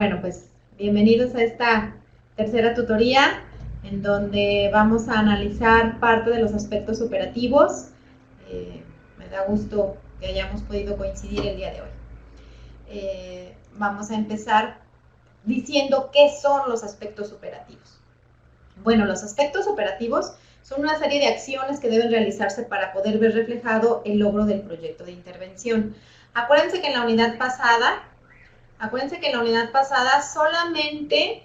Bueno, pues bienvenidos a esta tercera tutoría en donde vamos a analizar parte de los aspectos operativos. Me da gusto que hayamos podido coincidir el día de hoy. Vamos a empezar diciendo qué son los aspectos operativos. Bueno, los aspectos operativos son una serie de acciones que deben realizarse para poder ver reflejado el logro del proyecto de intervención. Acuérdense que en la unidad pasada solamente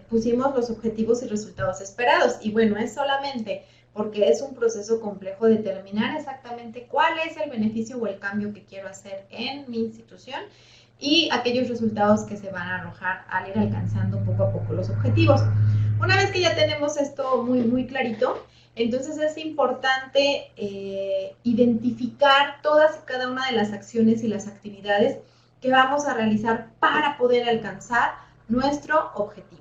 pusimos los objetivos y resultados esperados. Y bueno, es solamente porque es un proceso complejo determinar exactamente cuál es el beneficio o el cambio que quiero hacer en mi institución y aquellos resultados que se van a arrojar al ir alcanzando poco a poco los objetivos. Una vez que ya tenemos esto muy clarito, entonces es importante identificar todas y cada una de las acciones y las actividades que vamos a realizar para poder alcanzar nuestro objetivo.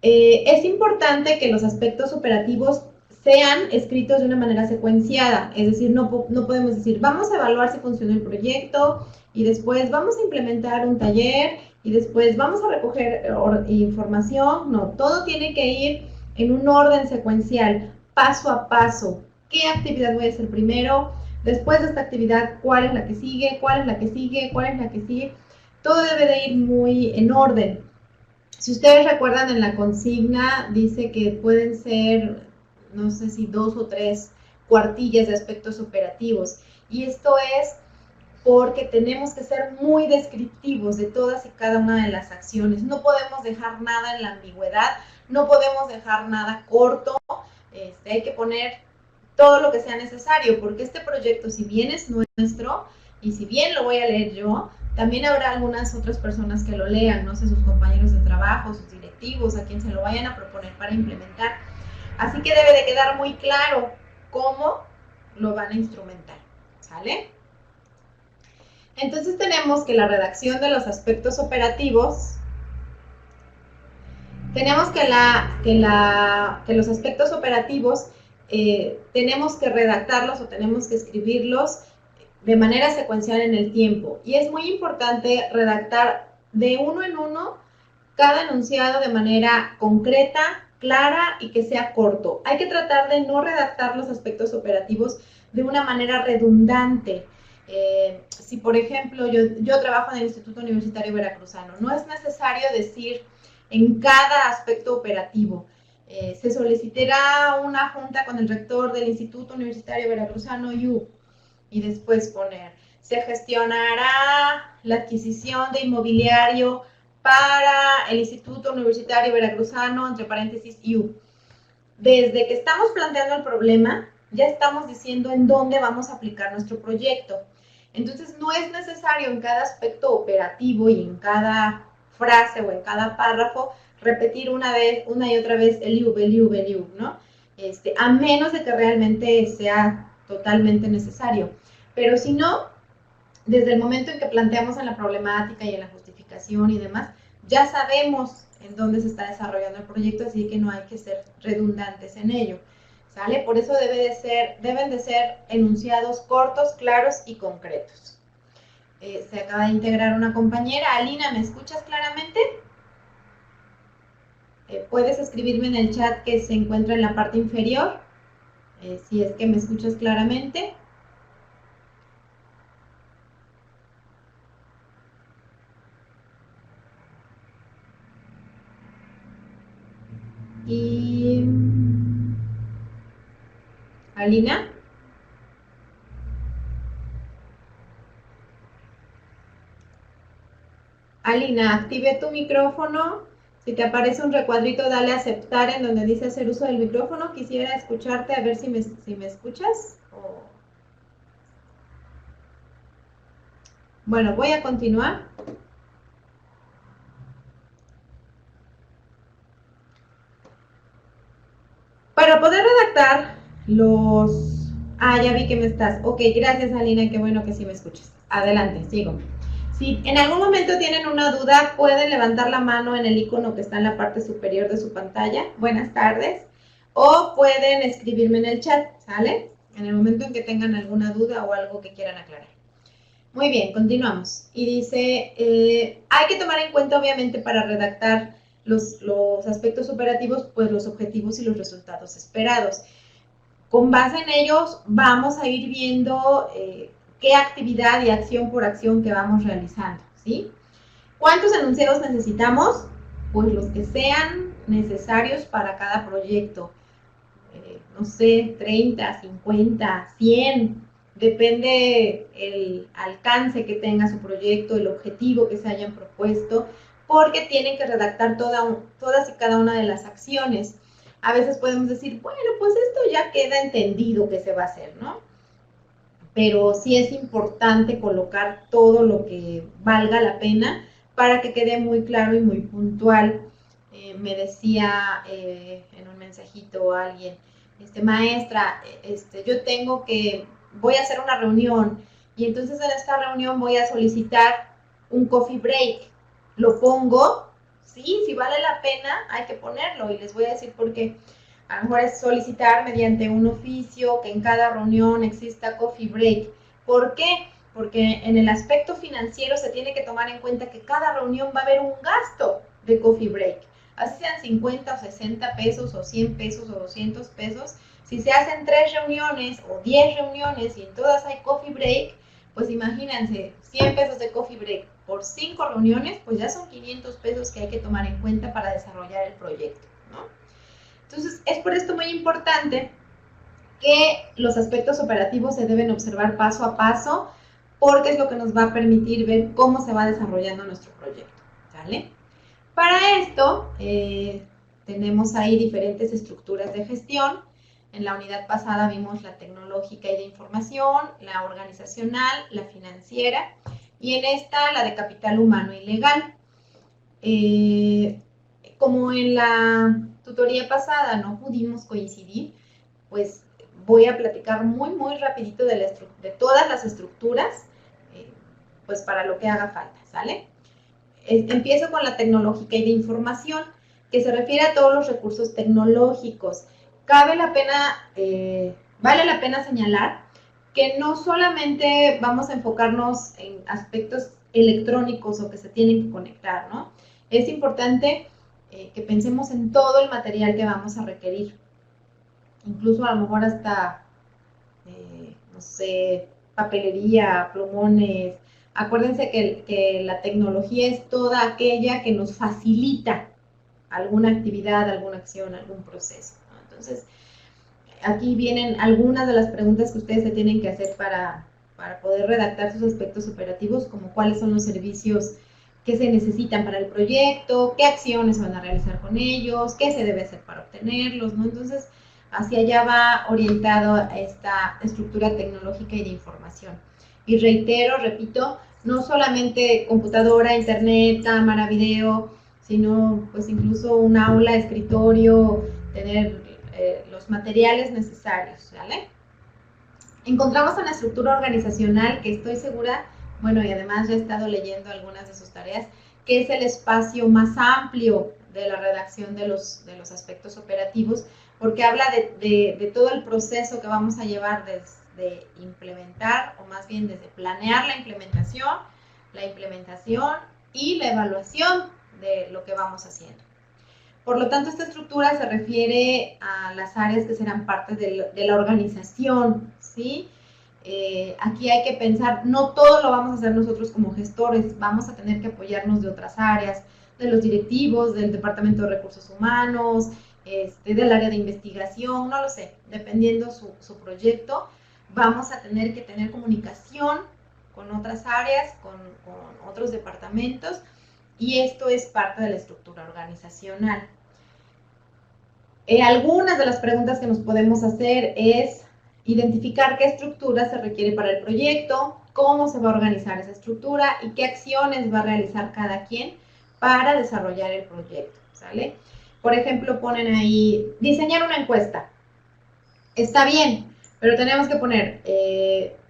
Es importante que los aspectos operativos sean escritos de una manera secuenciada, es decir, no podemos decir, vamos a evaluar si funcionó el proyecto y después vamos a implementar un taller y después vamos a recoger información. No, todo tiene que ir en un orden secuencial, paso a paso. ¿Qué actividad voy a hacer primero? Después de esta actividad, ¿cuál es la que sigue? ¿Cuál es la que sigue? ¿Cuál es la que sigue? Todo debe de ir muy en orden. Si ustedes recuerdan, en la consigna dice que pueden ser, no sé si 2 o 3 cuartillas de aspectos operativos. Y esto es porque tenemos que ser muy descriptivos de todas y cada una de las acciones. No podemos dejar nada en la ambigüedad, no podemos dejar nada corto. Hay que poner todo lo que sea necesario, porque este proyecto, si bien es nuestro, y si bien lo voy a leer yo, también habrá algunas otras personas que lo lean, no sé, sus compañeros de trabajo, sus directivos, a quien se lo vayan a proponer para implementar. Así que debe de quedar muy claro cómo lo van a instrumentar, ¿sale? Entonces tenemos que la redacción de los aspectos operativos, tenemos que los aspectos operativos tenemos que redactarlos o tenemos que escribirlos de manera secuencial en el tiempo. Y es muy importante redactar de uno en uno cada enunciado de manera concreta, clara y que sea corto. Hay que tratar de no redactar los aspectos operativos de una manera redundante. Si, por ejemplo, yo trabajo en el Instituto Universitario Veracruzano, no es necesario decir en cada aspecto operativo. Se solicitará una junta con el rector del Instituto Universitario Veracruzano y después poner, se gestionará la adquisición de inmobiliario para el Instituto Universitario Veracruzano, entre paréntesis, Desde que estamos planteando el problema, ya estamos diciendo en dónde vamos a aplicar nuestro proyecto. Entonces, no es necesario en cada aspecto operativo y en cada frase o en cada párrafo repetir una y otra vez el IU, ¿no? A menos de que realmente sea totalmente necesario. Pero si no, desde el momento en que planteamos en la problemática y en la justificación y demás, ya sabemos en dónde se está desarrollando el proyecto, así que no hay que ser redundantes en ello, ¿sale? Por eso deben de ser enunciados cortos, claros y concretos. Se acaba de integrar una compañera. Alina, ¿me escuchas claramente? Puedes escribirme en el chat que se encuentra en la parte inferior, si es que me escuchas claramente. Y Alina. Alina, active tu micrófono. Si te aparece un recuadrito, dale a aceptar en donde dice hacer uso del micrófono. Quisiera escucharte, a ver si me escuchas. Bueno, voy a continuar. Para poder redactar los... ya vi que me estás. Ok, gracias, Alina, qué bueno que sí me escuchas. Adelante, sigo. Si en algún momento tienen una duda, pueden levantar la mano en el icono que está en la parte superior de su pantalla. Buenas tardes. O pueden escribirme en el chat, ¿sale? En el momento en que tengan alguna duda o algo que quieran aclarar. Muy bien, continuamos. Y dice, hay que tomar en cuenta, obviamente, para redactar los aspectos operativos, pues los objetivos y los resultados esperados. Con base en ellos, vamos a ir viendo qué actividad y acción por acción que vamos realizando, ¿sí? ¿Cuántos enunciados necesitamos? Pues los que sean necesarios para cada proyecto. No sé, 30, 50, 100, depende el alcance que tenga su proyecto, el objetivo que se hayan propuesto, porque tienen que redactar todas y cada una de las acciones. A veces podemos decir, bueno, pues esto ya queda entendido que se va a hacer, ¿no? Pero sí es importante colocar todo lo que valga la pena para que quede muy claro y muy puntual. Me decía en un mensajito alguien, maestra, voy a hacer una reunión y entonces en esta reunión voy a solicitar un coffee break. ¿Lo pongo? Sí, si vale la pena hay que ponerlo y les voy a decir por qué. A lo mejor es solicitar mediante un oficio que en cada reunión exista coffee break. ¿Por qué? Porque en el aspecto financiero se tiene que tomar en cuenta que cada reunión va a haber un gasto de coffee break. Así sean 50 o 60 pesos o 100 pesos o 200 pesos. Si se hacen 3 reuniones o 10 reuniones y en todas hay coffee break, pues imagínense, 100 pesos de coffee break por 5 reuniones, pues ya son 500 pesos que hay que tomar en cuenta para desarrollar el proyecto, ¿no? Entonces, es por esto muy importante que los aspectos operativos se deben observar paso a paso, porque es lo que nos va a permitir ver cómo se va desarrollando nuestro proyecto, ¿vale? Para esto, tenemos ahí diferentes estructuras de gestión. En la unidad pasada vimos la tecnológica y de información, la organizacional, la financiera, y en esta la de capital humano y legal. Como en la tutoría pasada no pudimos coincidir, pues voy a platicar muy rapidito de todas las estructuras, pues para lo que haga falta, ¿sale? Empiezo con la tecnológica y de información, que se refiere a todos los recursos tecnológicos. Vale la pena señalar que no solamente vamos a enfocarnos en aspectos electrónicos o que se tienen que conectar, ¿no? Es importante que pensemos en todo el material que vamos a requerir. Incluso a lo mejor hasta, no sé, papelería, plumones. Acuérdense que la tecnología es toda aquella que nos facilita alguna actividad, alguna acción, algún proceso, ¿no? Entonces, aquí vienen algunas de las preguntas que ustedes se tienen que hacer para poder redactar sus aspectos operativos, como cuáles son los servicios que se necesitan para el proyecto, qué acciones van a realizar con ellos, qué se debe hacer para obtenerlos, ¿no? Entonces, hacia allá va orientado a esta estructura tecnológica y de información. Y reitero, repito, no solamente computadora, internet, cámara, video, sino pues incluso un aula, escritorio, tener los materiales necesarios, ¿vale? Encontramos en la estructura organizacional, que estoy segura, bueno, y además ya he estado leyendo algunas de sus tareas, que es el espacio más amplio de la redacción de los aspectos operativos, porque habla de todo el proceso que vamos a llevar desde implementar, o más bien desde planear la implementación y la evaluación de lo que vamos haciendo. Por lo tanto, esta estructura se refiere a las áreas que serán parte de la organización, ¿sí? Aquí hay que pensar, no todo lo vamos a hacer nosotros como gestores, vamos a tener que apoyarnos de otras áreas, de los directivos, del Departamento de Recursos Humanos, del área de investigación, no lo sé, dependiendo su proyecto, vamos a tener que tener comunicación con otras áreas, con otros departamentos, y esto es parte de la estructura organizacional. Algunas de las preguntas que nos podemos hacer es identificar qué estructura se requiere para el proyecto, cómo se va a organizar esa estructura y qué acciones va a realizar cada quien para desarrollar el proyecto, ¿sale? Por ejemplo, ponen ahí, diseñar una encuesta. Está bien, pero tenemos que poner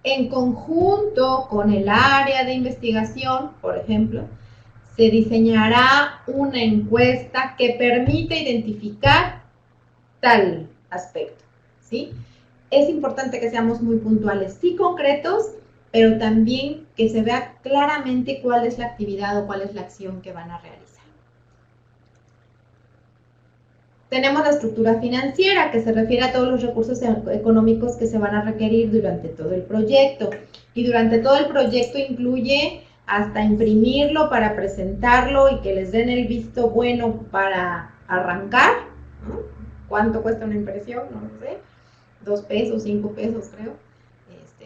en conjunto con el área de investigación, por ejemplo, se diseñará una encuesta que permite identificar tal aspecto, ¿sí? Es importante que seamos muy puntuales y concretos pero también que se vea claramente cuál es la actividad o cuál es la acción que van a realizar. Tenemos la estructura financiera, que se refiere a todos los recursos económicos que se van a requerir durante todo el proyecto. Y durante todo el proyecto incluye hasta imprimirlo para presentarlo y que les den el visto bueno para arrancar, ¿no? ¿Cuánto cuesta una impresión? No lo sé. 2 pesos, 5 pesos, creo.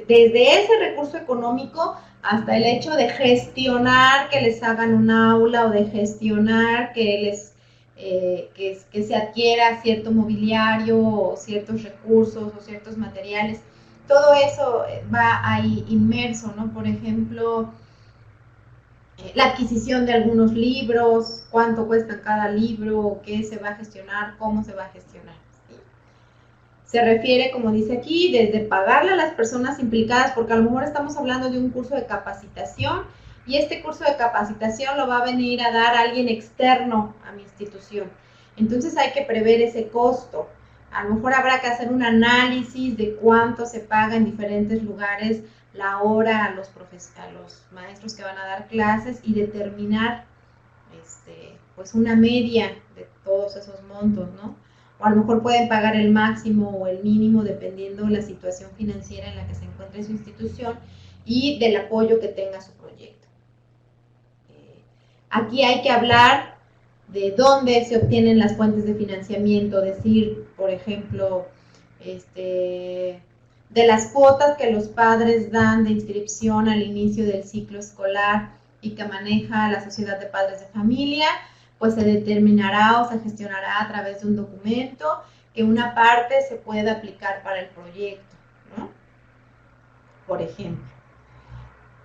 Desde ese recurso económico hasta el hecho de gestionar que les hagan un aula o de gestionar que se adquiera cierto mobiliario o ciertos recursos o ciertos materiales. Todo eso va ahí inmerso, ¿no? Por ejemplo, la adquisición de algunos libros, cuánto cuesta cada libro, qué se va a gestionar, cómo se va a gestionar. ¿Sí? Se refiere, como dice aquí, desde pagarle a las personas implicadas, porque a lo mejor estamos hablando de un curso de capacitación y este curso de capacitación lo va a venir a dar alguien externo a mi institución. Entonces hay que prever ese costo. A lo mejor habrá que hacer un análisis de cuánto se paga en diferentes lugares la hora a los maestros que van a dar clases y determinar pues una media de todos esos montos, ¿no? O a lo mejor pueden pagar el máximo o el mínimo dependiendo de la situación financiera en la que se encuentre su institución y del apoyo que tenga su proyecto. Aquí hay que hablar de dónde se obtienen las fuentes de financiamiento, decir, por ejemplo, de las cuotas que los padres dan de inscripción al inicio del ciclo escolar y que maneja la Sociedad de Padres de Familia, pues se determinará o se gestionará a través de un documento que una parte se pueda aplicar para el proyecto, ¿no? Por ejemplo.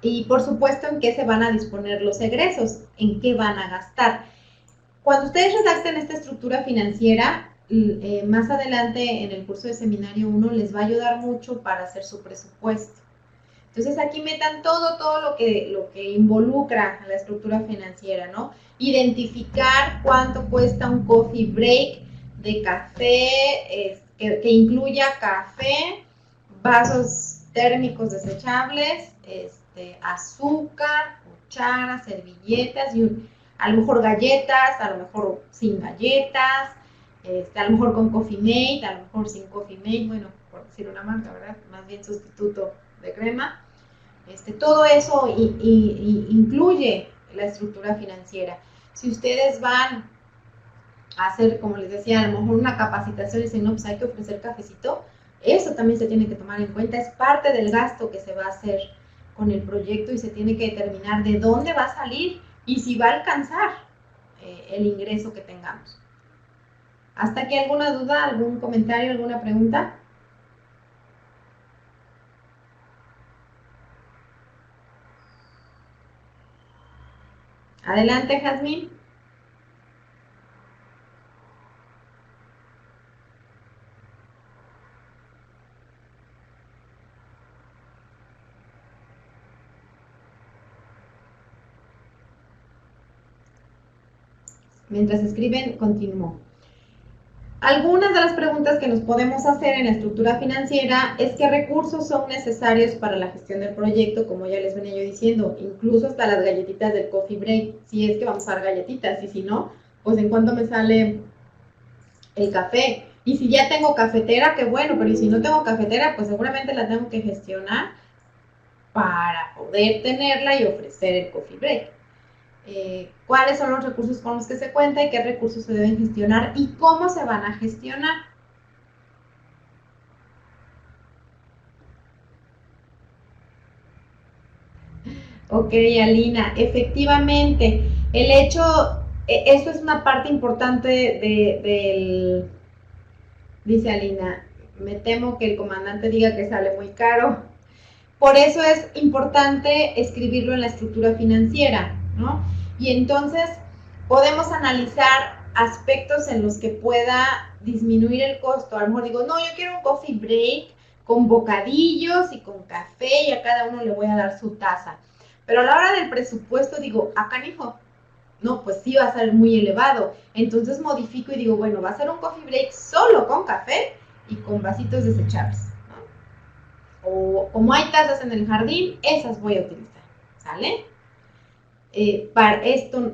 Y por supuesto, ¿en qué se van a disponer los egresos? ¿En qué van a gastar? Cuando ustedes redacten esta estructura financiera, más adelante en el curso de Seminario 1 les va a ayudar mucho para hacer su presupuesto. Entonces aquí metan todo lo que involucra a la estructura financiera, ¿no? Identificar cuánto cuesta un coffee break de café, que incluya café, vasos térmicos desechables, azúcar, cucharas, servilletas y a lo mejor galletas, a lo mejor sin galletas, a lo mejor con Coffee Mate, a lo mejor sin Coffee Mate, bueno, por decir una marca, ¿verdad? Más bien sustituto de crema. Todo eso incluye la estructura financiera. Si ustedes van a hacer, como les decía, a lo mejor una capacitación y dicen, no, pues hay que ofrecer cafecito, eso también se tiene que tomar en cuenta, es parte del gasto que se va a hacer con el proyecto y se tiene que determinar de dónde va a salir y si va a alcanzar el ingreso que tengamos. ¿Hasta aquí alguna duda, algún comentario, alguna pregunta? Adelante, Jazmín. Mientras escriben, continúo. Algunas de las preguntas que nos podemos hacer en la estructura financiera es qué recursos son necesarios para la gestión del proyecto, como ya les venía yo diciendo, incluso hasta las galletitas del coffee break, si es que vamos a dar galletitas, y si no, pues en cuánto me sale el café. Y si ya tengo cafetera, qué bueno, pero y si no tengo cafetera, pues seguramente la tengo que gestionar para poder tenerla y ofrecer el coffee break. Cuáles son los recursos con los que se cuenta y qué recursos se deben gestionar y cómo se van a gestionar. Ok, Alina, efectivamente, el hecho, eso es una parte importante del, dice Alina, me temo que el comandante diga que sale muy caro. Por eso es importante escribirlo en la estructura financiera, ¿no? Y entonces podemos analizar aspectos en los que pueda disminuir el costo. A lo mejor digo, no, yo quiero un coffee break con bocadillos y con café y a cada uno le voy a dar su taza. Pero a la hora del presupuesto digo, canijo, no, pues sí va a ser muy elevado. Entonces modifico y digo, bueno, va a ser un coffee break solo con café y con vasitos desechables. o como hay tazas en el jardín, esas voy a utilizar, ¿sale? Para esto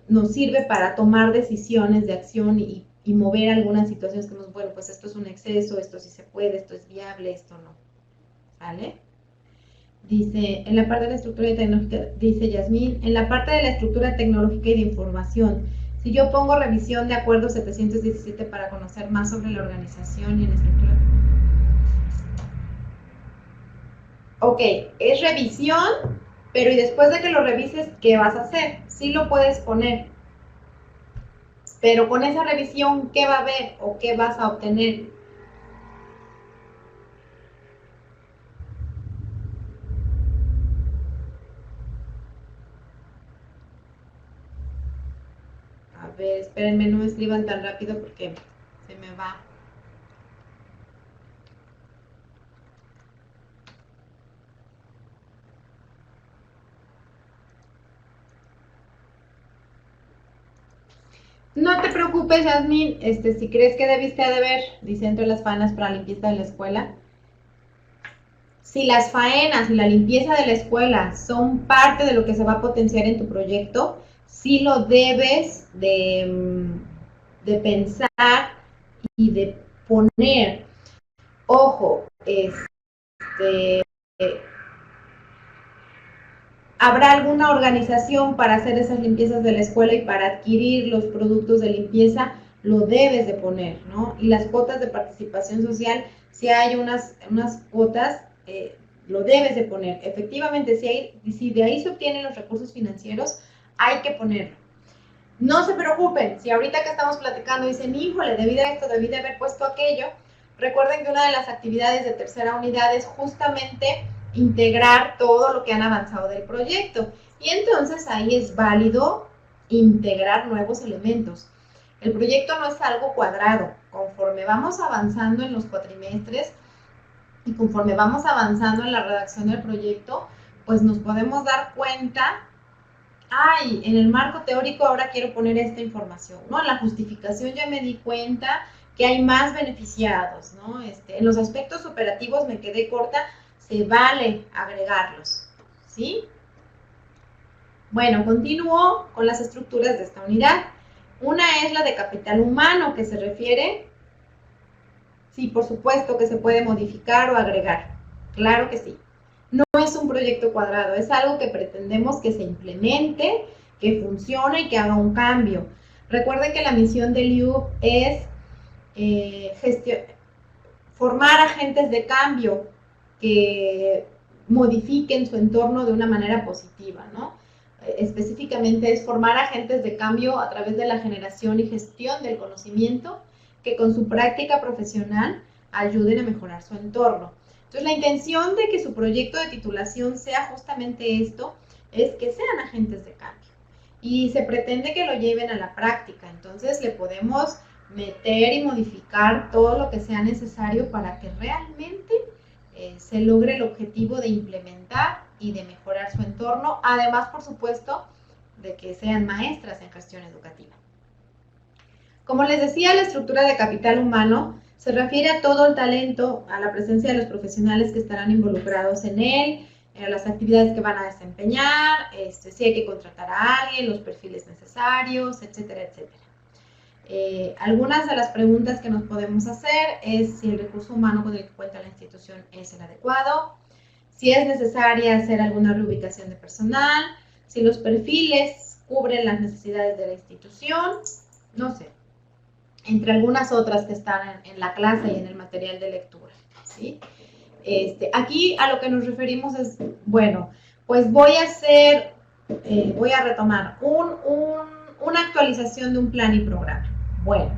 nos sirve para tomar decisiones de acción y mover algunas situaciones que nos, bueno, pues esto es un exceso, esto sí se puede, esto es viable, esto no, ¿sale? Dice, en la parte de la estructura tecnológica, dice Yasmín, en la parte de la estructura tecnológica y de información, si yo pongo revisión de acuerdo 717 para conocer más sobre la organización y la estructura. Ok, es revisión, pero y después de que lo revises, ¿qué vas a hacer? Sí lo puedes poner, pero con esa revisión, ¿qué va a haber o qué vas a obtener? A ver, espérenme, no me escriban tan rápido porque se me va. No te preocupes, Yasmin, si crees que debiste de ver, dice entre las faenas para limpieza de la escuela. Si las faenas y la limpieza de la escuela son parte de lo que se va a potenciar en tu proyecto, sí lo debes de pensar y de poner. Ojo, ¿habrá alguna organización para hacer esas limpiezas de la escuela y para adquirir los productos de limpieza? Lo debes de poner, ¿no? Y las cuotas de participación social, si hay unas cuotas, lo debes de poner. Efectivamente, si de ahí se obtienen los recursos financieros, hay que ponerlo. No se preocupen, si ahorita que estamos platicando dicen, híjole, debí de esto, debí de haber puesto aquello, recuerden que una de las actividades de tercera unidad es justamente integrar todo lo que han avanzado del proyecto. Y entonces ahí es válido integrar nuevos elementos. El proyecto no es algo cuadrado. Conforme vamos avanzando en los cuatrimestres y conforme vamos avanzando en la redacción del proyecto, pues nos podemos dar cuenta, ay, en el marco teórico ahora quiero poner esta información, ¿no? En la justificación ya me di cuenta que hay más beneficiados, ¿no? En los aspectos operativos me quedé corta, se vale agregarlos, ¿sí? Bueno, continúo con las estructuras de esta unidad. Una es la de capital humano, que se refiere, sí, por supuesto que se puede modificar o agregar, claro que sí. No es un proyecto cuadrado, es algo que pretendemos que se implemente, que funcione y que haga un cambio. Recuerden que la misión del IUP es formar agentes de cambio que modifiquen su entorno de una manera positiva, ¿no? Específicamente es formar agentes de cambio a través de la generación y gestión del conocimiento que con su práctica profesional ayuden a mejorar su entorno. Entonces, la intención de que su proyecto de titulación sea justamente esto, es que sean agentes de cambio. Y se pretende que lo lleven a la práctica. Entonces, le podemos meter y modificar todo lo que sea necesario para que realmente se logre el objetivo de implementar y de mejorar su entorno, además, por supuesto, de que sean maestras en gestión educativa. Como les decía, la estructura de capital humano se refiere a todo el talento, a la presencia de los profesionales que estarán involucrados en él, a las actividades que van a desempeñar, si hay que contratar a alguien, los perfiles necesarios, etcétera, etcétera. Algunas de las preguntas que nos podemos hacer es si el recurso humano con el que cuenta la institución es el adecuado, si es necesaria hacer alguna reubicación de personal, si los perfiles cubren las necesidades de la institución, no sé, entre algunas otras que están en la clase y en el material de lectura, ¿sí? Aquí a lo que nos referimos es, bueno, pues voy a retomar una actualización de un plan y programa. Bueno,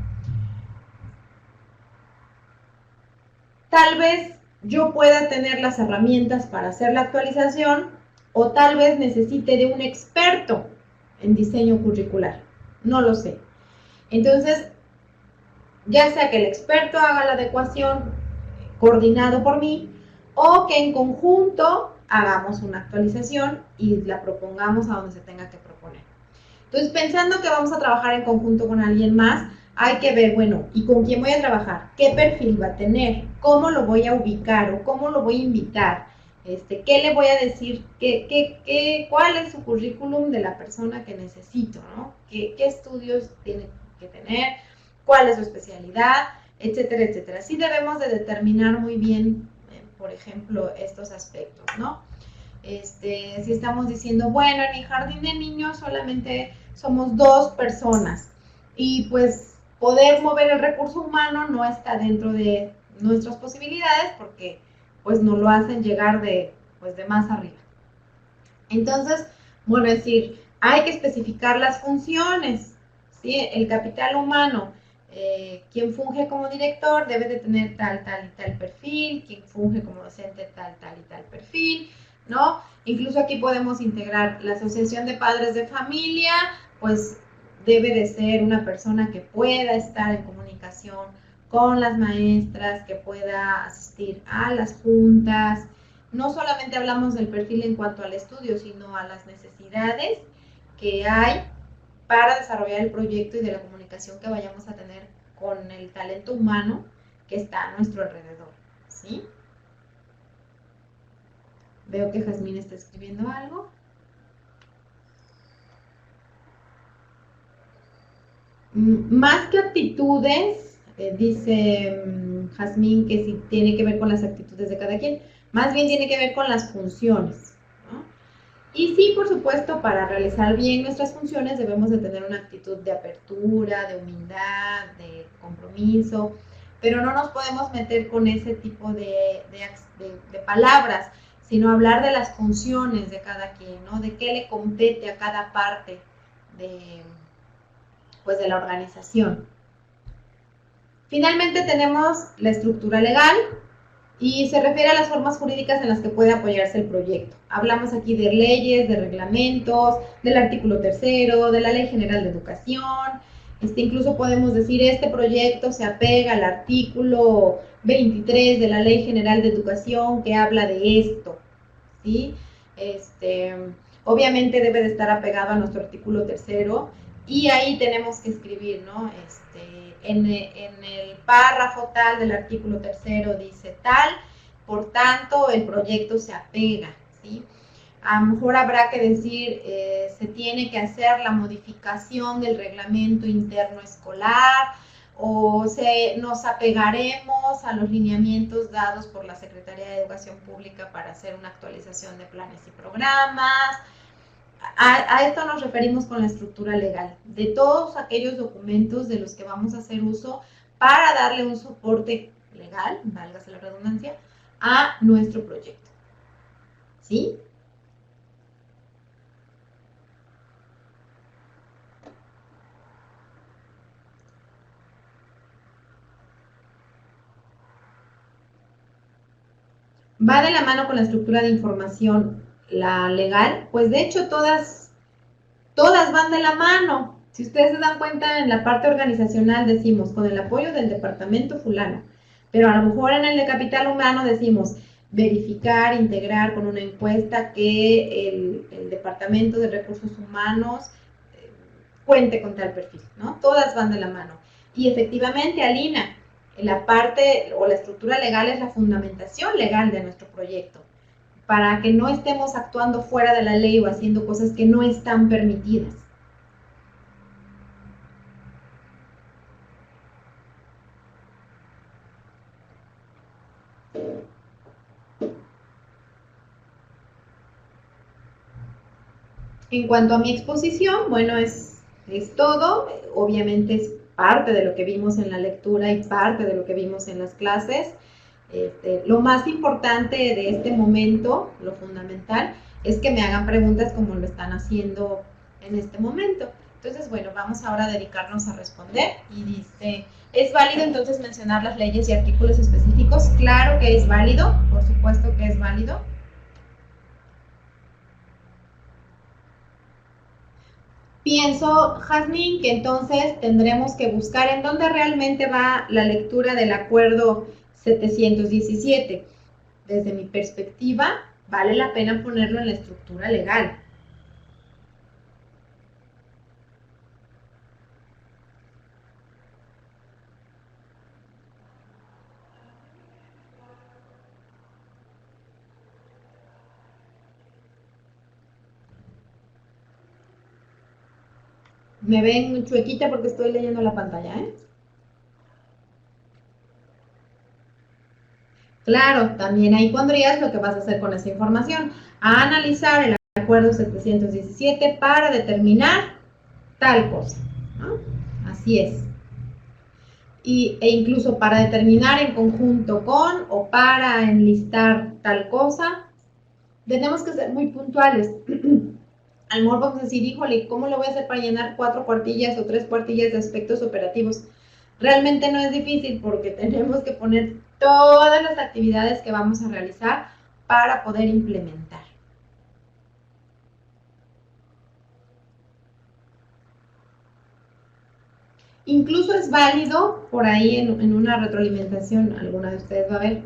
tal vez yo pueda tener las herramientas para hacer la actualización o tal vez necesite de un experto en diseño curricular. No lo sé. Entonces, ya sea que el experto haga la adecuación coordinado por mí o que en conjunto hagamos una actualización y la propongamos a donde se tenga que proponer. Entonces, pensando que vamos a trabajar en conjunto con alguien más, hay que ver, bueno, ¿y con quién voy a trabajar? ¿Qué perfil va a tener? cómo lo voy a ubicar o cómo lo voy a invitar. ¿Qué le voy a decir? ¿Cuál es su currículum de la persona que necesito? ¿No? ¿Qué estudios tiene que tener? ¿Cuál es su especialidad? Etcétera, etcétera. Sí debemos de determinar muy bien, por ejemplo, estos aspectos, ¿no? Si estamos diciendo, bueno, en mi jardín de niños solamente somos 2 personas y pues poder mover el recurso humano no está dentro de nuestras posibilidades porque pues nos lo hacen llegar pues, de más arriba. Entonces, bueno, es decir, hay que especificar las funciones, ¿sí? El capital humano, quien funge como director debe de tener tal, tal y tal perfil, quien funge como docente tal, tal y tal perfil, ¿no? Incluso aquí podemos integrar la asociación de padres de familia, pues debe de ser una persona que pueda estar en comunicación con las maestras, que pueda asistir a las juntas. No solamente hablamos del perfil en cuanto al estudio, sino a las necesidades que hay para desarrollar el proyecto y de la comunicación que vayamos a tener con el talento humano que está a nuestro alrededor, ¿sí? Veo que Jazmín está escribiendo algo. Más que aptitudes, dice Jazmín que sí tiene que ver con las actitudes de cada quien, más bien tiene que ver con las funciones, ¿no? Y sí, por supuesto, para realizar bien nuestras funciones debemos de tener una actitud de apertura, de humildad, de compromiso, pero no nos podemos meter con ese tipo de palabras, sino hablar de las funciones de cada quien, ¿no? De qué le compete a cada parte de, pues, de la organización. Finalmente tenemos la estructura legal, y se refiere a las formas jurídicas en las que puede apoyarse el proyecto. Hablamos aquí de leyes, de reglamentos, del artículo 3º, de la Ley General de Educación. Incluso podemos decir, este proyecto se apega al artículo 23 de la Ley General de Educación que habla de esto, ¿sí? Obviamente debe de estar apegado a nuestro artículo 3º y ahí tenemos que escribir, ¿no? En el párrafo tal del artículo 3º dice tal, por tanto el proyecto se apega, ¿sí? A lo mejor habrá que decir, se tiene que hacer la modificación del reglamento interno escolar, o nos apegaremos a los lineamientos dados por la Secretaría de Educación Pública para hacer una actualización de planes y programas. A esto nos referimos con la estructura legal, de todos aquellos documentos de los que vamos a hacer uso para darle un soporte legal, válgase la redundancia, a nuestro proyecto. ¿Sí? Va de la mano con la estructura de información, la legal, pues de hecho todas van de la mano. Si ustedes se dan cuenta, en la parte organizacional decimos, con el apoyo del departamento fulano, pero a lo mejor en el de capital humano decimos, verificar, integrar con una encuesta que el departamento de recursos humanos cuente con tal perfil, ¿no? Todas van de la mano. Y efectivamente, Alina, la parte o la estructura legal es la fundamentación legal de nuestro proyecto, para que no estemos actuando fuera de la ley o haciendo cosas que no están permitidas. En cuanto a mi exposición, bueno, es todo. Obviamente es parte de lo que vimos en la lectura y parte de lo que vimos en las clases. Lo más importante de este momento, lo fundamental, es que me hagan preguntas como lo están haciendo en este momento. Entonces, bueno, vamos ahora a dedicarnos a responder. Y dice, ¿es válido entonces mencionar las leyes y artículos específicos? Claro que es válido, por supuesto que es válido. Pienso, Jazmín, que entonces tendremos que buscar en dónde realmente va la lectura del acuerdo 717. Desde mi perspectiva, vale la pena ponerlo en la estructura legal. Me ven chuequita porque estoy leyendo la pantalla, ¿eh? Claro, también ahí pondrías lo que vas a hacer con esa información. A analizar el acuerdo 717 para determinar tal cosa, ¿no? Así es. E incluso para determinar en conjunto con o para enlistar tal cosa, tenemos que ser muy puntuales. A lo mejor vamos a decir, híjole, ¿cómo lo voy a hacer para llenar 4 cuartillas o 3 cuartillas de aspectos operativos? Realmente no es difícil porque tenemos que poner todas las actividades que vamos a realizar para poder implementar. Incluso es válido, por ahí en una retroalimentación, alguna de ustedes va a ver,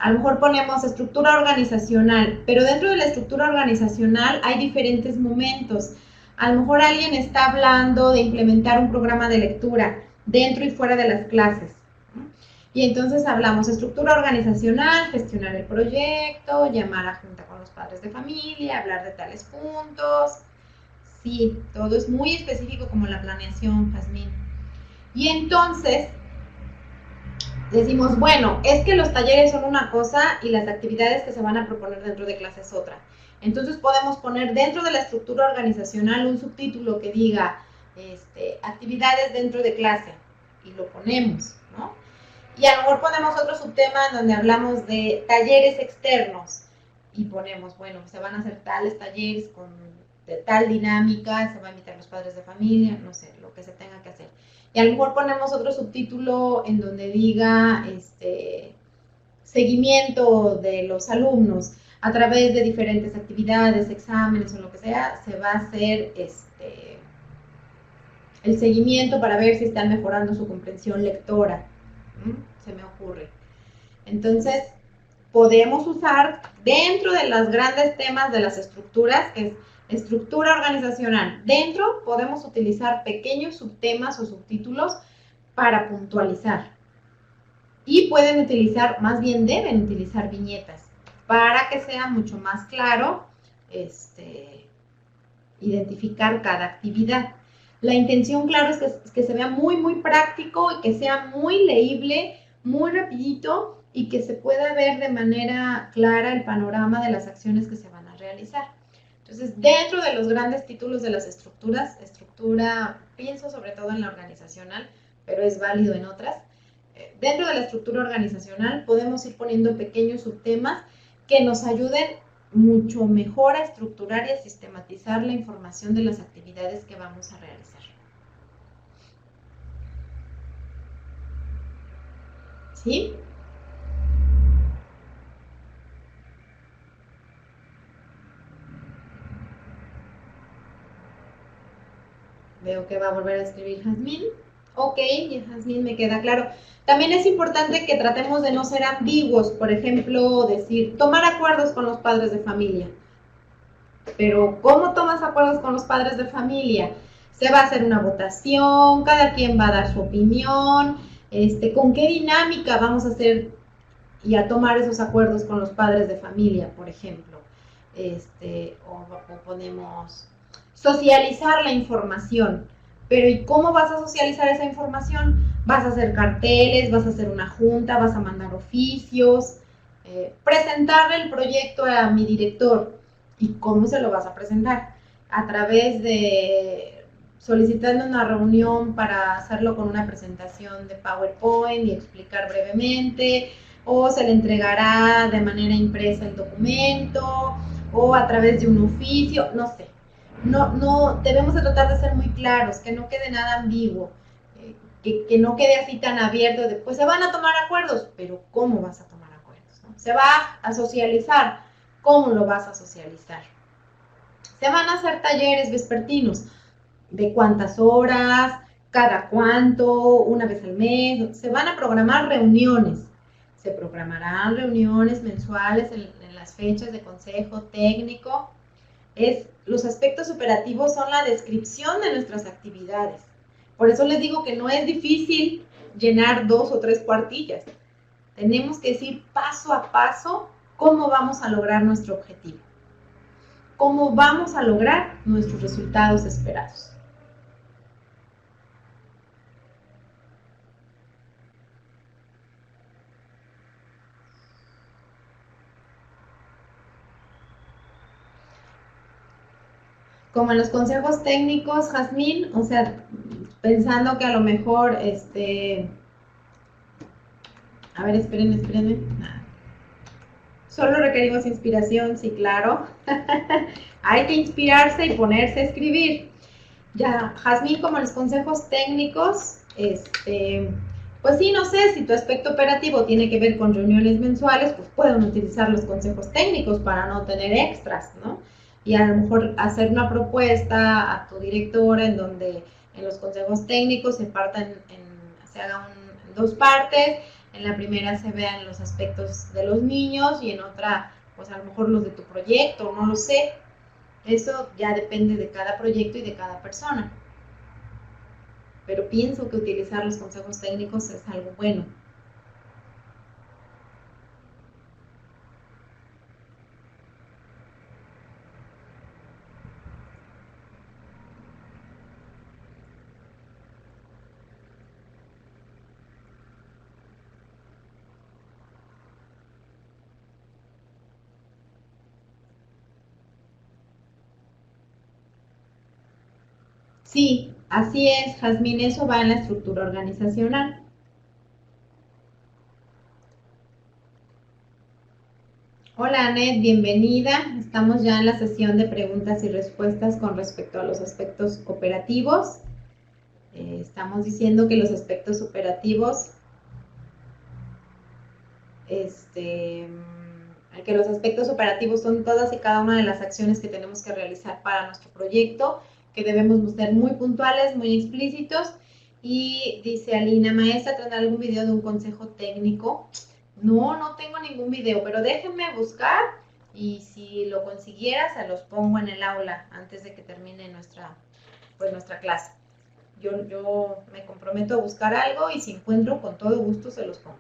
a lo mejor ponemos estructura organizacional, pero dentro de la estructura organizacional hay diferentes momentos. A lo mejor alguien está hablando de implementar un programa de lectura dentro y fuera de las clases. Y entonces hablamos estructura organizacional, gestionar el proyecto, llamar a junta con los padres de familia, hablar de tales puntos. Sí, todo es muy específico como la planeación, Jazmín. Y entonces decimos, bueno, es que los talleres son una cosa y las actividades que se van a proponer dentro de clase es otra. Entonces podemos poner dentro de la estructura organizacional un subtítulo que diga actividades dentro de clase y lo ponemos, ¿no? Y a lo mejor ponemos otro subtema en donde hablamos de talleres externos y ponemos, bueno, se van a hacer tales talleres con de tal dinámica, se va a invitar a los padres de familia, no sé, lo que se tenga que hacer. Y a lo mejor ponemos otro subtítulo en donde diga seguimiento de los alumnos a través de diferentes actividades, exámenes o lo que sea, se va a hacer el seguimiento para ver si están mejorando su comprensión lectora. Se me ocurre. Entonces, podemos usar dentro de los grandes temas de las estructuras, que es estructura organizacional. Dentro podemos utilizar pequeños subtemas o subtítulos para puntualizar. Y pueden utilizar, más bien deben utilizar viñetas para que sea mucho más claro identificar cada actividad. La intención, claro, es que se vea muy, muy práctico y que sea muy leíble, muy rapidito y que se pueda ver de manera clara el panorama de las acciones que se van a realizar. Entonces, dentro de los grandes títulos de las estructuras, pienso sobre todo en la organizacional, pero es válido en otras, dentro de la estructura organizacional podemos ir poniendo pequeños subtemas que nos ayuden mucho mejor a estructurar y a sistematizar la información de las actividades que vamos a realizar. ¿Sí? Veo que va a volver a escribir Jazmín. Ok, Jazmín, me queda claro. También es importante que tratemos de no ser ambiguos, por ejemplo, decir, tomar acuerdos con los padres de familia. Pero, ¿cómo tomas acuerdos con los padres de familia? Se va a hacer una votación, cada quien va a dar su opinión, ¿con qué dinámica vamos a hacer y a tomar esos acuerdos con los padres de familia, por ejemplo? O ponemos socializar la información. Pero ¿y cómo vas a socializar esa información? ¿Vas a hacer carteles? ¿Vas a hacer una junta? ¿Vas a mandar oficios? Presentarle el proyecto a mi director. ¿Y cómo se lo vas a presentar? A través de solicitando una reunión para hacerlo con una presentación de PowerPoint y explicar brevemente, o se le entregará de manera impresa el documento, o a través de un oficio, no sé. No, debemos de tratar de ser muy claros, que no quede nada ambiguo, que no quede así tan abierto de, pues se van a tomar acuerdos, pero ¿cómo vas a tomar acuerdos? ¿No? Se va a socializar, ¿cómo lo vas a socializar? Se van a hacer talleres vespertinos, ¿de cuántas horas? ¿Cada cuánto? ¿Una vez al mes? Se van a programar reuniones. Se programarán reuniones mensuales en las fechas de consejo técnico. Los aspectos operativos son la descripción de nuestras actividades. Por eso les digo que no es difícil llenar 2 o 3 cuartillas. Tenemos que decir paso a paso cómo vamos a lograr nuestro objetivo. cómo vamos a lograr nuestros resultados esperados. Como en los consejos técnicos, Jazmín, o sea, pensando que a lo mejor, a ver, espérenme. Solo requerimos inspiración, sí, claro. Hay que inspirarse y ponerse a escribir. Ya, Jazmín, como en los consejos técnicos, pues sí, no sé, si tu aspecto operativo tiene que ver con reuniones mensuales, pues pueden utilizar los consejos técnicos para no tener extras, ¿no? Y a lo mejor hacer una propuesta a tu directora en donde en los consejos técnicos se partan se haga en dos partes. En la primera se vean los aspectos de los niños y en otra, pues a lo mejor los de tu proyecto, no lo sé. Eso ya depende de cada proyecto y de cada persona. Pero pienso que utilizar los consejos técnicos es algo bueno. Sí, así es, Jazmín, eso va en la estructura organizacional. Hola, Anet, bienvenida. Estamos ya en la sesión de preguntas y respuestas con respecto a los aspectos operativos. Estamos diciendo que los aspectos operativos, que los aspectos operativos son todas y cada una de las acciones que tenemos que realizar para nuestro proyecto, que debemos ser muy puntuales, muy explícitos. Y dice Alina, maestra, ¿tendrá algún video de un consejo técnico? No, no tengo ningún video, pero déjenme buscar y si lo consiguiera se los pongo en el aula antes de que termine nuestra clase. Yo me comprometo a buscar algo y si encuentro, con todo gusto se los pongo.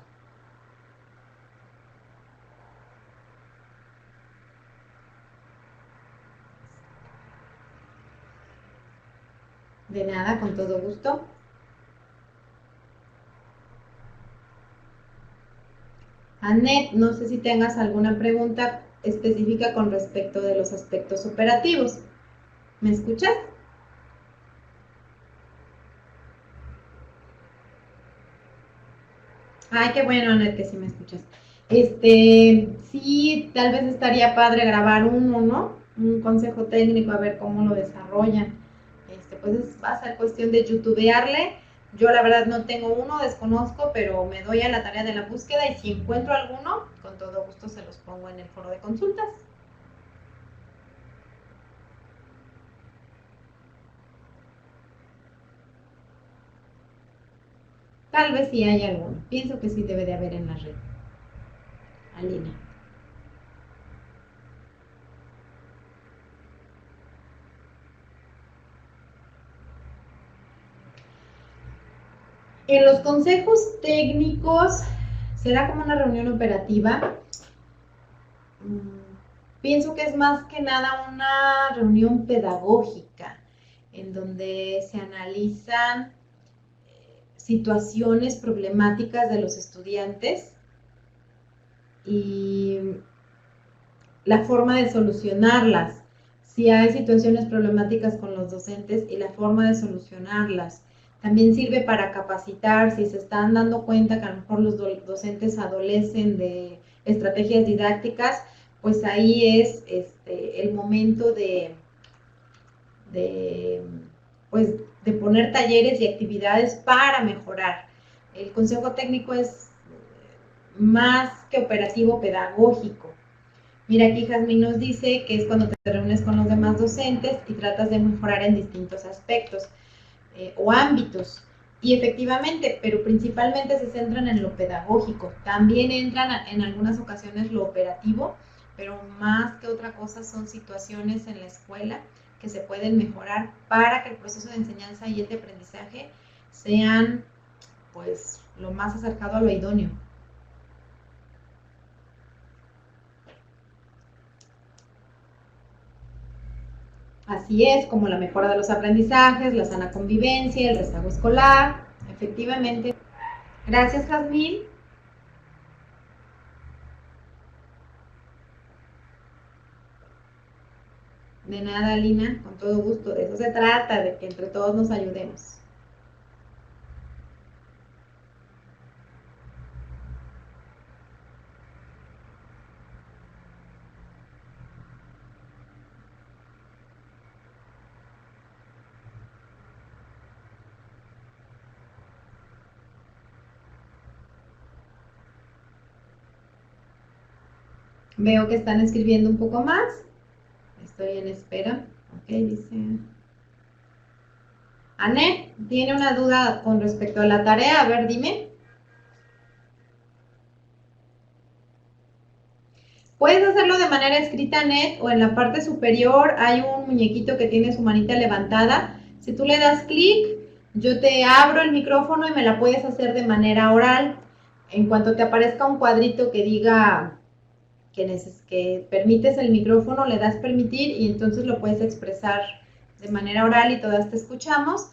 De nada, con todo gusto. Anet, no sé si tengas alguna pregunta específica con respecto de los aspectos operativos. ¿Me escuchas? Ay, qué bueno, Anet, que sí me escuchas. Sí, tal vez estaría padre grabar uno, ¿no? Un consejo técnico, a ver cómo lo desarrollan. Pues va a ser cuestión de youtubearle. Yo la verdad no tengo uno, desconozco, pero me doy a la tarea de la búsqueda y si encuentro alguno, con todo gusto se los pongo en el foro de consultas. Tal vez sí hay alguno. Pienso que sí debe de haber en la red. Alina. En los consejos técnicos, ¿será como una reunión operativa? Pienso que es más que nada una reunión pedagógica, en donde se analizan situaciones problemáticas de los estudiantes y la forma de solucionarlas. Si hay situaciones problemáticas con los docentes y la forma de solucionarlas. También sirve para capacitar si se están dando cuenta que a lo mejor los docentes adolecen de estrategias didácticas, pues ahí es el momento pues, de poner talleres y actividades para mejorar. El consejo técnico es más que operativo pedagógico. Mira, aquí Jazmín nos dice que es cuando te reúnes con los demás docentes y tratas de mejorar en distintos aspectos o ámbitos. Y efectivamente, pero principalmente se centran en lo pedagógico. También entran en algunas ocasiones lo operativo, pero más que otra cosa son situaciones en la escuela que se pueden mejorar para que el proceso de enseñanza y el de aprendizaje sean pues lo más acercado a lo idóneo. Así es, como la mejora de los aprendizajes, la sana convivencia, el rezago escolar, efectivamente. Gracias, Jazmín. De nada, Lina, con todo gusto. De eso se trata, de que entre todos nos ayudemos. Veo que están escribiendo un poco más. Estoy en espera. Ok, dice. Anet, ¿tiene una duda con respecto a la tarea? A ver, dime. Puedes hacerlo de manera escrita, Anet, o en la parte superior hay un muñequito que tiene su manita levantada. Si tú le das clic, yo te abro el micrófono y me la puedes hacer de manera oral. En cuanto te aparezca un cuadrito que diga que permites el micrófono, le das permitir y entonces lo puedes expresar de manera oral y todas te escuchamos.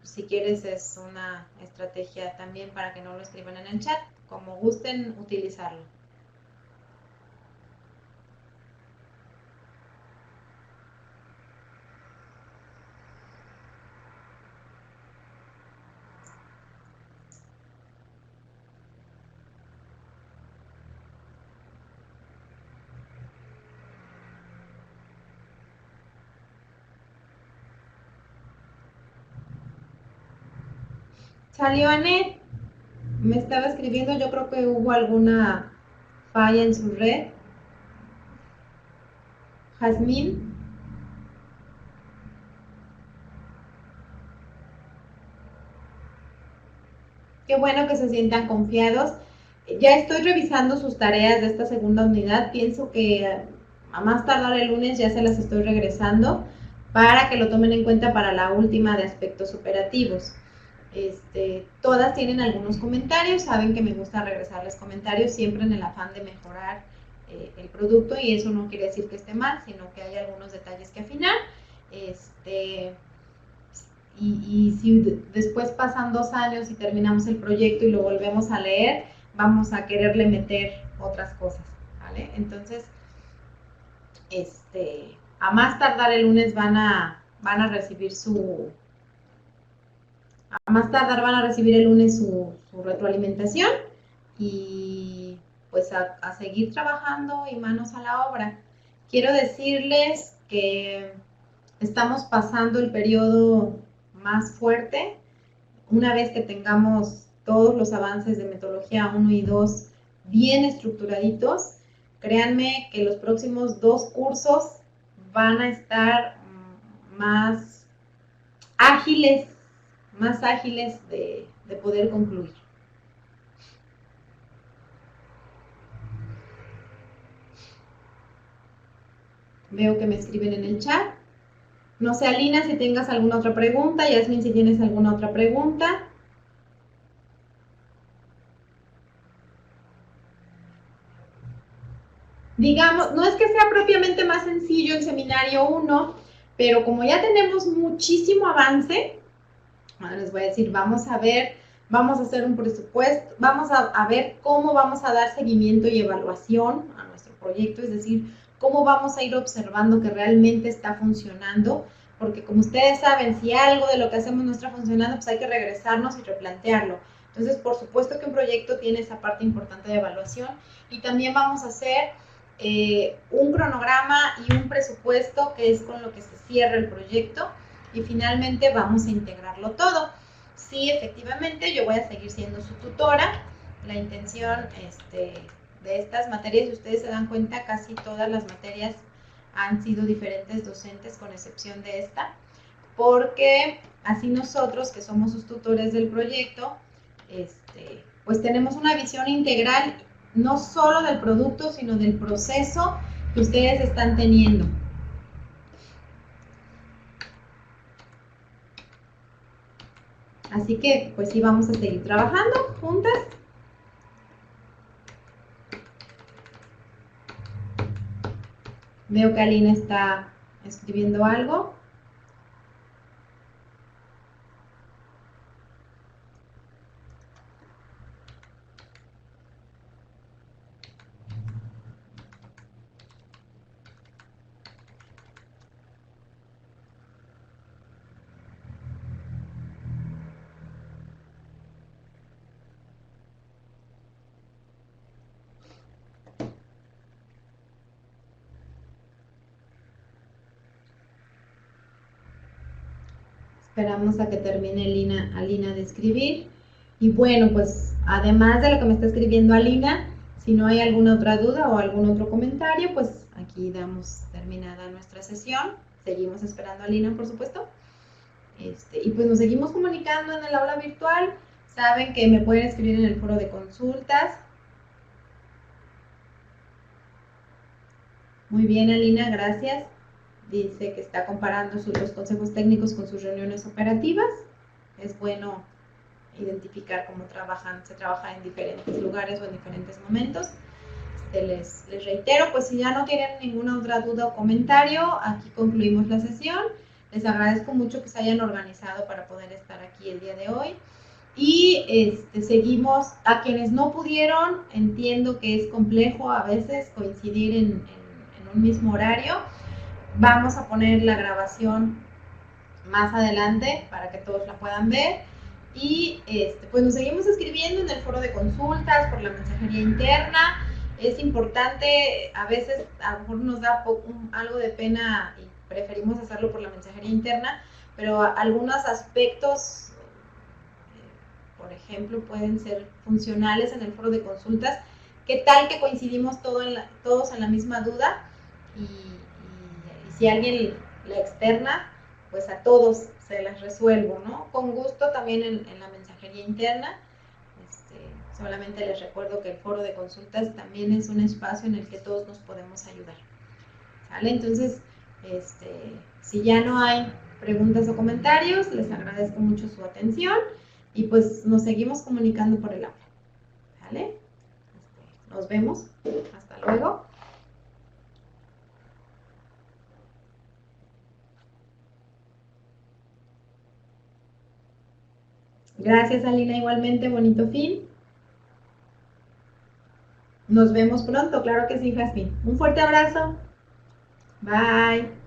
Si quieres es una estrategia también para que no lo escriban en el chat, como gusten utilizarlo. Salió Anet, me estaba escribiendo, yo creo que hubo alguna falla en su red. Jazmín. Qué bueno que se sientan confiados. Ya estoy revisando sus tareas de esta segunda unidad. Pienso que a más tardar el lunes ya se las estoy regresando para que lo tomen en cuenta para la última de aspectos operativos. Todas tienen algunos comentarios, saben que me gusta regresarles comentarios siempre en el afán de mejorar el producto y eso no quiere decir que esté mal, sino que hay algunos detalles que afinar. Y si después pasan 2 años y terminamos el proyecto y lo volvemos a leer, vamos a quererle meter otras cosas, ¿vale? Entonces, a más tardar el lunes van a recibir a más tardar van a recibir el lunes su retroalimentación y pues a seguir trabajando y manos a la obra. Quiero decirles que estamos pasando el periodo más fuerte. Una vez que tengamos todos los avances de metodología 1 y 2 bien estructuraditos, créanme que los próximos 2 cursos van a estar más ágiles de poder concluir. Veo que me escriben en el chat. No sé, Alina, si tengas alguna otra pregunta. Yasmin, si tienes alguna otra pregunta. Digamos, no es que sea propiamente más sencillo el seminario 1, pero como ya tenemos muchísimo avance, ahora les voy a decir, vamos a hacer un presupuesto, vamos a ver cómo vamos a dar seguimiento y evaluación a nuestro proyecto, es decir, cómo vamos a ir observando que realmente está funcionando, porque como ustedes saben, si algo de lo que hacemos no está funcionando, pues hay que regresarnos y replantearlo. Entonces, por supuesto que un proyecto tiene esa parte importante de evaluación y también vamos a hacer un cronograma y un presupuesto que es con lo que se cierra el proyecto y finalmente vamos a integrarlo todo. Sí, efectivamente, yo voy a seguir siendo su tutora. La intención de estas materias, si ustedes se dan cuenta, casi todas las materias han sido diferentes docentes, con excepción de esta, porque así nosotros, que somos sus tutores del proyecto, pues tenemos una visión integral, no solo del producto, sino del proceso que ustedes están teniendo. Así que, pues sí, vamos a seguir trabajando juntas. Veo que Alina está escribiendo algo. Esperamos a que termine Alina de escribir. Y bueno, pues además de lo que me está escribiendo Alina, si no hay alguna otra duda o algún otro comentario, pues aquí damos terminada nuestra sesión. Seguimos esperando a Alina, por supuesto. Y pues nos seguimos comunicando en el aula virtual. Saben que me pueden escribir en el foro de consultas. Muy bien, Alina, gracias. Dice que está comparando los consejos técnicos con sus reuniones operativas. Es bueno identificar cómo se trabaja en diferentes lugares o en diferentes momentos. Les reitero, pues si ya no tienen ninguna otra duda o comentario, aquí concluimos la sesión. Les agradezco mucho que se hayan organizado para poder estar aquí el día de hoy. Y seguimos, a quienes no pudieron, entiendo que es complejo a veces coincidir en un mismo horario. Vamos a poner la grabación más adelante para que todos la puedan ver. Y pues nos seguimos escribiendo en el foro de consultas, por la mensajería interna. Es importante, a veces a lo mejor nos da algo de pena y preferimos hacerlo por la mensajería interna, pero algunos aspectos, por ejemplo, pueden ser funcionales en el foro de consultas. ¿Qué tal que coincidimos todos en la misma duda? Y si alguien la externa, pues a todos se las resuelvo, ¿no? Con gusto también en la mensajería interna. Solamente les recuerdo que el foro de consultas también es un espacio en el que todos nos podemos ayudar. ¿Sale? Entonces, si ya no hay preguntas o comentarios, les agradezco mucho su atención y pues nos seguimos comunicando por el aula. ¿Sale? Nos vemos. Hasta luego. Gracias, Alina, igualmente, bonito fin. Nos vemos pronto, claro que sí, Jasmine. Un fuerte abrazo. Bye.